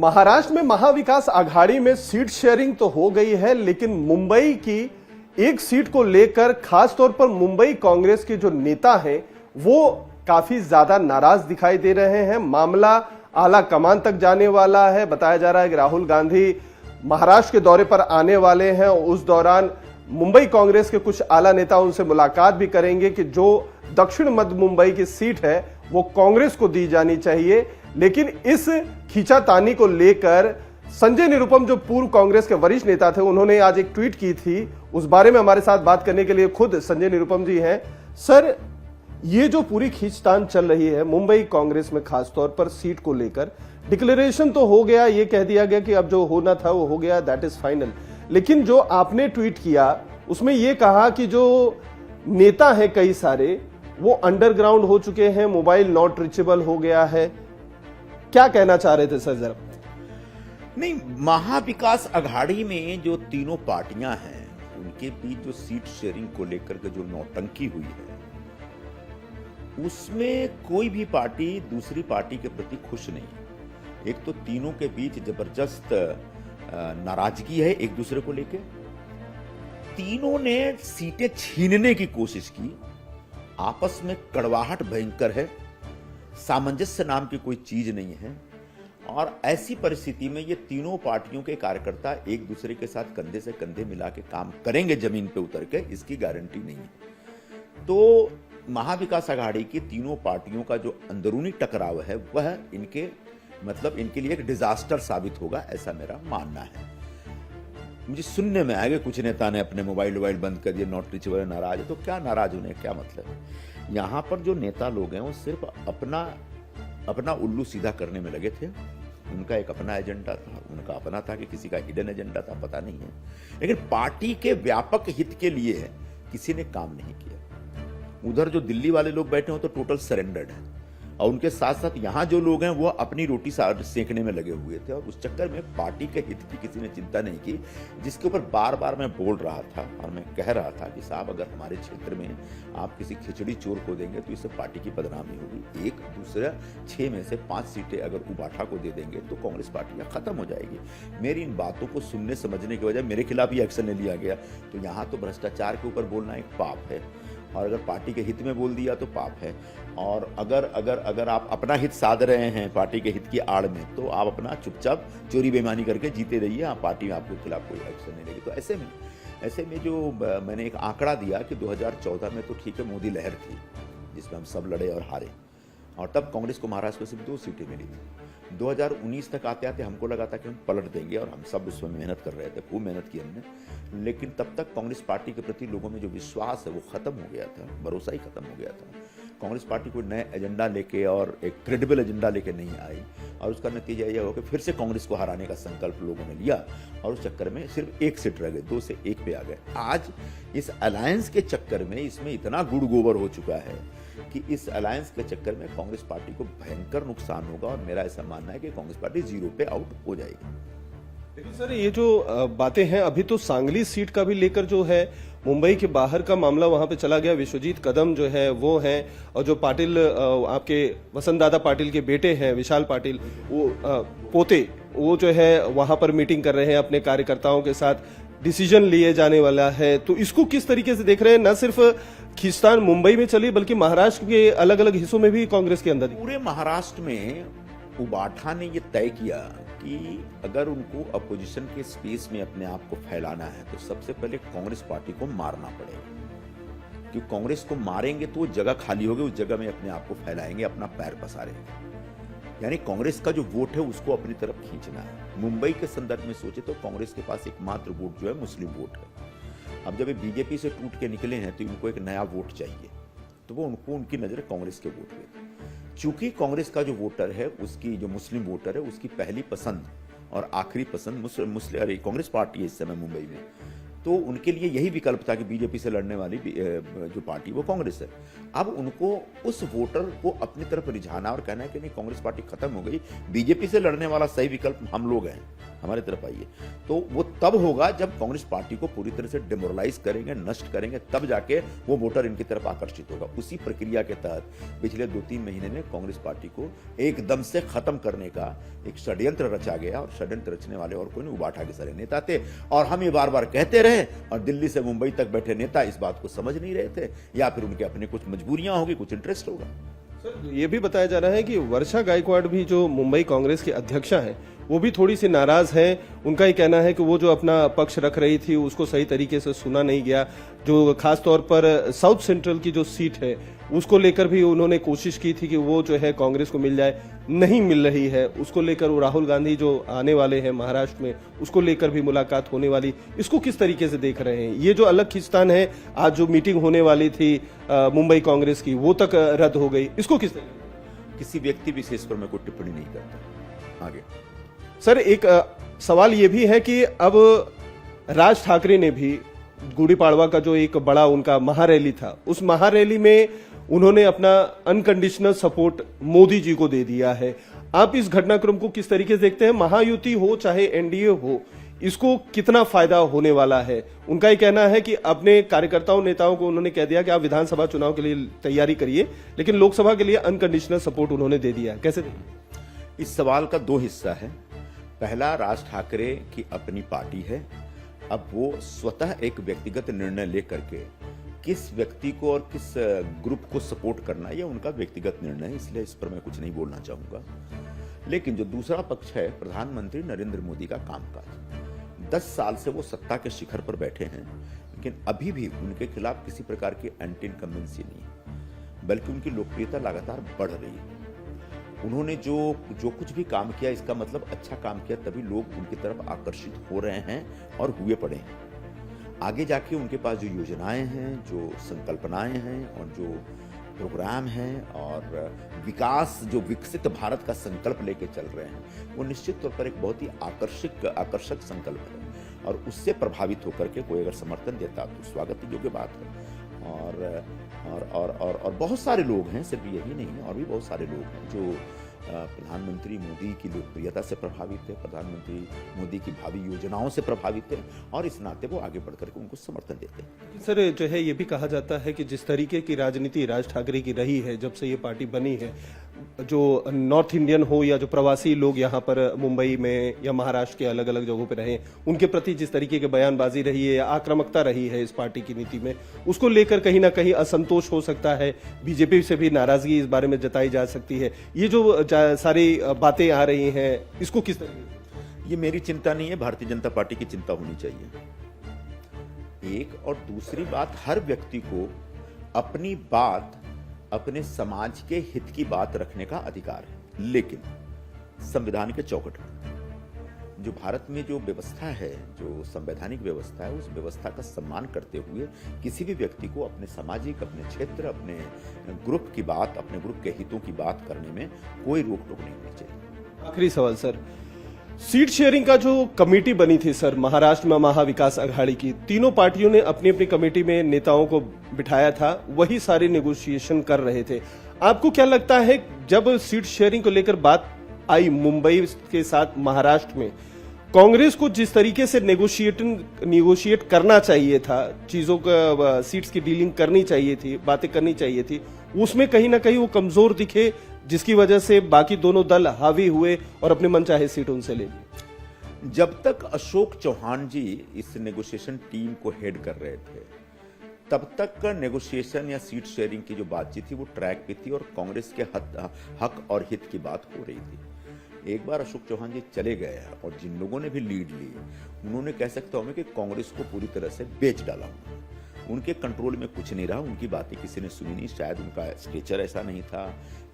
महाराष्ट्र में महाविकास आघाड़ी में seat sharing तो हो गई है, लेकिन मुंबई की एक सीट को लेकर खासतौर पर मुंबई कांग्रेस के जो नेता हैं वो काफी ज्यादा नाराज दिखाई दे रहे हैं। मामला आला कमान तक जाने वाला है। बताया जा रहा है कि राहुल गांधी महाराष्ट्र के दौरे पर आने वाले हैं। उस दौरान मुंबई कांग्रेस के कुछ आला नेता उनसे मुलाकात भी करेंगे कि जो दक्षिण मध्य मुंबई की सीट है वो कांग्रेस को दी जानी चाहिए। लेकिन इस खींचातानी को लेकर संजय निरुपम जो पूर्व कांग्रेस के वरिष्ठ नेता थे, उन्होंने आज एक ट्वीट की थी। उस बारे में हमारे साथ बात करने के लिए खुद संजय निरुपम जी हैं। सर, ये जो पूरी खींचतान चल रही है मुंबई कांग्रेस में, खासतौर पर सीट को लेकर, डिक्लेरेशन तो हो गया, ये कह दिया गया कि अब जो होना था वो हो गया, दैट इज फाइनल। लेकिन जो आपने ट्वीट किया उसमें यह कहा कि जो नेता है कई सारे वो अंडरग्राउंड हो चुके हैं, मोबाइल नॉट रीचेबल हो गया है। क्या कहना चाह रहे थे सर जरा? नहीं, महाविकास अघाड़ी में जो तीनों पार्टियां हैं उनके बीच जो सीट शेयरिंग को लेकर के जो नौटंकी हुई है उसमें कोई भी पार्टी दूसरी पार्टी के प्रति खुश नहीं। एक तो तीनों के बीच जबरदस्त नाराजगी है एक दूसरे को लेकर। तीनों ने सीटें छीनने की कोशिश की। आपस में कड़वाहट भयंकर है। सामंजस्य नाम की कोई चीज नहीं है। और ऐसी परिस्थिति में ये तीनों पार्टियों के कार्यकर्ता एक दूसरे के साथ कंधे से कंधे मिला के काम करेंगे जमीन पे उतर के, इसकी गारंटी नहीं है। तो महाविकास आघाड़ी की तीनों पार्टियों का जो अंदरूनी टकराव है वह इनके इनके लिए एक डिजास्टर साबित होगा, ऐसा मेरा मानना है। मुझे सुनने में आएगा कुछ नेता ने अपने मोबाइल बंद कर दिए, नॉट रीचेबल, नाराज है। तो क्या नाराज होने क्या मतलब है? यहां पर जो नेता लोग हैं वो सिर्फ अपना उल्लू सीधा करने में लगे थे। उनका एक अपना एजेंडा था, उनका अपना था कि किसी का हिडन एजेंडा था, पता नहीं है। लेकिन पार्टी के व्यापक हित के लिए किसी ने काम नहीं किया। उधर जो दिल्ली वाले लोग बैठे हो तो टोटल सरेंडर्ड है, और उनके साथ साथ यहां जो लोग हैं वो अपनी रोटी सेंकने में लगे हुए थे। और उस चक्कर में पार्टी के हित की किसी ने चिंता नहीं की, जिसके ऊपर बार बार मैं बोल रहा था और मैं कह रहा था कि साहब, अगर हमारे क्षेत्र में आप किसी खिचड़ी चोर को देंगे तो इससे पार्टी की बदनामी होगी। एक दूसरा 6 में से 5 सीटें अगर उबाठा को दे देंगे तो कांग्रेस पार्टी खत्म हो जाएगी। मेरी इन बातों को सुनने समझने की वजह मेरे खिलाफ ही एक्शन ले लिया गया। तो यहाँ तो भ्रष्टाचार के ऊपर बोलना एक पाप है, और अगर पार्टी के हित में बोल दिया तो पाप है। और अगर आप अपना हित साध रहे हैं पार्टी के हित की आड़ में, तो आप अपना चुपचाप चोरी बेईमानी करके जीते रहिए। पार्टी में आपके खिलाफ कोई एक्शन नहीं लेगी। तो ऐसे में जो मैंने एक आंकड़ा दिया कि 2014 में तो ठीक है मोदी लहर थी जिसमें हम सब लड़े और हारे, और तब कांग्रेस को महाराष्ट्र में सिर्फ 2 सीटें मिली थी। 2019 तक आते आते हमको लगा था कि हम पलट देंगे, और हम सब उसमें मेहनत कर रहे थे, खूब मेहनत की हमने। लेकिन तब तक कांग्रेस पार्टी के प्रति लोगों में जो विश्वास है वो खत्म हो गया था, भरोसा ही खत्म हो गया था। कांग्रेस पार्टी कोई नए एजेंडा लेके और एक क्रेडिबल एजेंडा लेके नहीं आई, और उसका नतीजा यह हुआ कि फिर से कांग्रेस को हराने का संकल्प लोगों ने लिया, और उस चक्कर में सिर्फ 1 सीट रह गई, 2 से 1 पे आ गए। आज इस अलायंस के चक्कर में इसमें इतना गुड़ गोबर हो चुका है कि इस अलायंस के चक्कर में कांग्रेस पार्टी को भयंकर नुकसान होगा, और मेरा ऐसा मानना है कि कांग्रेस पार्टी 0 पे आउट हो जाएगी। लेकिन सर, ये जो बातें हैं, अभी तो सांगली सीट का भी लेकर जो है मुंबई के बाहर का मामला वहां पे चला गया। विश्वजीत कदम जो है वो हैं, और जो पाटिल आपके वसंत दादा पाटिल के बेटे हैं विशाल पाटिल, वो पोते, वो जो है वहां पर मीटिंग कर रहे हैं अपने कार्यकर्ताओं के साथ, डिसीजन लिए जाने वाला है। तो इसको किस तरीके से देख रहे हैं? न सिर्फ खींचतान मुंबई में चली बल्कि महाराष्ट्र के अलग अलग हिस्सों में भी कांग्रेस के अंदर, पूरे महाराष्ट्र में उबाठा ने यह तय किया कि अगर उनको अपोजिशन के स्पेस में अपने आप को फैलाना है तो सबसे पहले कांग्रेस पार्टी को मारना पड़ेगा। क्योंकि कांग्रेस को मारेंगे तो वो जगह खाली होगी, उस जगह में अपने आप को फैलाएंगे, अपना पैर पसारेंगे। यानी कांग्रेस का जो वोट है उसको अपनी तरफ खींचना है। मुंबई के संदर्भ में सोचे तो कांग्रेस के पास एकमात्र वोट जो है मुस्लिम वोट है। अब जब ये बीजेपी से टूट के निकले हैं तो इनको एक नया वोट चाहिए, तो वो उनकी नजर कांग्रेस के वोट पे। चूंकि कांग्रेस का जो वोटर है, उसकी जो मुस्लिम वोटर है, उसकी पहली पसंद और आखिरी पसंद कांग्रेस पार्टी है इस समय मुंबई में, तो उनके लिए यही विकल्प था कि बीजेपी से लड़ने वाली जो पार्टी वो कांग्रेस है। अब उनको उस वोटर को अपनी तरफ रिझाना और कहना है कि नहीं कांग्रेस पार्टी खत्म हो गई, बीजेपी से लड़ने वाला सही विकल्प हम लोग हैं, हमारी तरफ आइए। तो वो तब होगा जब कांग्रेस पार्टी को पूरी तरह से डिमोरलाइज करेंगे, नष्ट करेंगे, तब जाके वो वोटर इनकी तरफ आकर्षित होगा। उसी प्रक्रिया के तहत पिछले 2-3 महीने में कांग्रेस पार्टी को एकदम से खत्म करने का एक षड्यंत्र रचा गया, और षड्यंत्र रचने वाले और कोई नहीं, उबाठा के सारे नेता थे। और हम ये बार बार कहते रहे, और दिल्ली से मुंबई तक बैठे नेता इस बात को समझ नहीं रहे थे, या फिर उनके अपने कुछ मजबूरियां होगी, कुछ इंटरेस्ट होगा। सर ये भी बताया जा रहा है कि वर्षा गायकवाड़ भी जो मुंबई कांग्रेस की अध्यक्षा हैं वो भी थोड़ी सी नाराज हैं। उनका ही कहना है कि वो जो अपना पक्ष रख रही थी उसको सही तरीके से सुना नहीं गया। जो खास तौर पर साउथ सेंट्रल की जो सीट है उसको लेकर भी उन्होंने कोशिश की थी कि वो जो है कांग्रेस को मिल जाए, नहीं मिल रही है। उसको लेकर वो राहुल गांधी जो आने वाले हैं महाराष्ट्र में, उसको लेकर भी मुलाकात होने वाली, इसको किस तरीके से देख रहे हैं? ये जो अलग खिंचतान है, आज जो मीटिंग होने वाली थी मुंबई कांग्रेस की वो तक रद्द हो गई, इसको किस तरीके? किसी व्यक्ति विशेष पर मैं कोई टिप्पणी नहीं करता। आगे सर एक सवाल ये भी है कि अब राज ठाकरे ने भी गुड़ी पाड़वा का जो एक बड़ा उनका महारैली था, उस महारैली में उन्होंने अपना अनकंडीशनल सपोर्ट मोदी जी को दे दिया है। आप इस घटनाक्रम को किस तरीके से देखते हैं? महायुति हो चाहे एनडीए हो, इसको कितना फायदा होने वाला है? उनका ये कहना है कि अपने कार्यकर्ताओं नेताओं को उन्होंने कह दिया कि आप विधानसभा चुनाव के लिए तैयारी करिए, लेकिन लोकसभा के लिए अनकंडीशनल सपोर्ट उन्होंने दे दिया। कैसे देखिए? इस सवाल का 2 हिस्सा है। पहला, राज ठाकरे की अपनी पार्टी है, अब वो स्वतः एक व्यक्तिगत निर्णय लेकर के किस व्यक्ति को और किस ग्रुप को सपोर्ट करना, यह उनका व्यक्तिगत निर्णय है, इसलिए इस पर मैं कुछ नहीं बोलना चाहूंगा। लेकिन जो दूसरा पक्ष है, प्रधानमंत्री नरेंद्र मोदी का कामकाज, 10 साल से वो सत्ता के शिखर पर बैठे हैं, लेकिन अभी भी उनके खिलाफ किसी प्रकार की एंटी इनकम्बेंसी नहीं है, बल्कि उनकी लोकप्रियता लगातार बढ़ रही है। उन्होंने जो कुछ भी काम किया, इसका मतलब अच्छा काम किया, तभी लोग उनकी तरफ आकर्षित हो रहे हैं और हुए पड़े हैं। आगे जाके उनके पास जो योजनाएं हैं, जो संकल्पनाएं हैं और जो प्रोग्राम हैं और विकास, जो विकसित भारत का संकल्प लेके चल रहे हैं, वो निश्चित तौर पर एक बहुत ही आकर्षक संकल्प है, और उससे प्रभावित होकर के कोई अगर समर्थन देता तो स्वागत योग्य बात है। और बहुत सारे लोग हैं, सिर्फ यही नहीं है, और भी बहुत सारे लोग हैं जो प्रधानमंत्री मोदी की लोकप्रियता से प्रभावित है, प्रधानमंत्री मोदी की भावी योजनाओं से प्रभावित है, और इस नाते वो आगे बढ़कर के उनको समर्थन देते हैं। सर जो है ये भी कहा जाता है कि जिस तरीके की राजनीति राज ठाकरे की रही है जब से ये पार्टी बनी है, जो नॉर्थ इंडियन हो या जो प्रवासी लोग यहाँ पर मुंबई में या महाराष्ट्र के अलग अलग जगहों पे रहे, उनके प्रति जिस तरीके की बयानबाजी रही है या आक्रामकता रही है इस पार्टी की नीति में, उसको लेकर कहीं ना कहीं असंतोष हो सकता है, बीजेपी से भी नाराजगी इस बारे में जताई जा सकती है। ये जो सारी बातें आ रही हैं, इसको किस तरीके? ये मेरी चिंता नहीं है, भारतीय जनता पार्टी की चिंता होनी चाहिए, एक। और दूसरी बात, हर व्यक्ति को अपनी बात, अपने समाज के हित की बात रखने का अधिकार है, लेकिन संविधान के चौखट में जो भारत में जो व्यवस्था है, जो संवैधानिक व्यवस्था है, उस व्यवस्था का सम्मान करते हुए किसी भी व्यक्ति को अपने सामाजिक, अपने क्षेत्र, अपने ग्रुप की बात, अपने ग्रुप के हितों की बात करने में कोई रोक टोक नहीं होनी चाहिए। आखिरी सवाल सर, सीट शेयरिंग का जो कमेटी बनी थी सर महाराष्ट्र में महाविकास अघाड़ी की, तीनों पार्टियों ने अपनी अपनी कमेटी में नेताओं को बिठाया था, वही सारे नेगोशिएशन कर रहे थे। आपको क्या लगता है जब सीट शेयरिंग को लेकर बात आई मुंबई के साथ महाराष्ट्र में, कांग्रेस को जिस तरीके से नेगोशिएट करना चाहिए था, चीजों का सीट्स की डीलिंग करनी चाहिए थी, बातें करनी चाहिए थी, उसमें कहीं ना कहीं वो कमजोर दिखे, जिसकी वजह से बाकी दोनों दल हावी हुए और अपने मनचाहे सीट उनसे ले ली? जब तक अशोक चौहान जी इस नेगोशिएशन टीम को हेड कर रहे थे, तब तक नेगोशिएशन या सीट शेयरिंग की जो बातचीत थी वो ट्रैक पे थी और कांग्रेस के हक और हित की बात हो रही थी। एक बार अशोक चौहान जी चले गए हैं और जिन लोगों ने भी लीड ली, उन्होंने कह सकता हूं मैं कि कांग्रेस को पूरी तरह से बेच डाला। उनके कंट्रोल में कुछ नहीं रहा, उनकी बातें किसी ने सुनी नहीं, शायद उनका स्टेचर ऐसा नहीं था,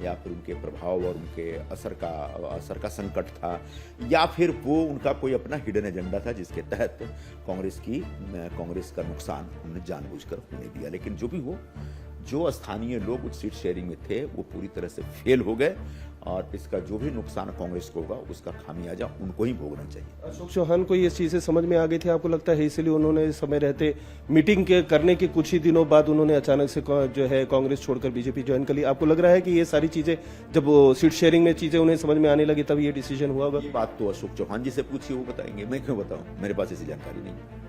या फिर उनके प्रभाव और उनके असर का संकट था, या फिर वो उनका कोई अपना हिडन एजेंडा था जिसके तहत कांग्रेस का नुकसान उन्होंने जानबूझकर होने दिया। लेकिन जो भी हो, जो स्थानीय लोग उस सीट शेयरिंग में थे वो पूरी तरह से फेल हो गए और इसका जो भी नुकसान कांग्रेस को होगा उसका खामियाजा उनको ही भोगना चाहिए। अशोक चौहान को ये चीजें समझ में आ गई थी, आपको लगता है इसलिए उन्होंने समय रहते मीटिंग के करने के कुछ ही दिनों बाद उन्होंने अचानक से जो है कांग्रेस छोड़कर बीजेपी ज्वाइन कर ली? आपको लग रहा है कि ये सारी चीजें जब वो सीट शेयरिंग में चीजें उन्हें समझ में आने लगी तब ये डिसीजन हुआ होगा? ये बात तो अशोक चौहान जी से पूछिए, वो बताएंगे, मैं क्यों बताऊं, मेरे पास ऐसी जानकारी नहीं है।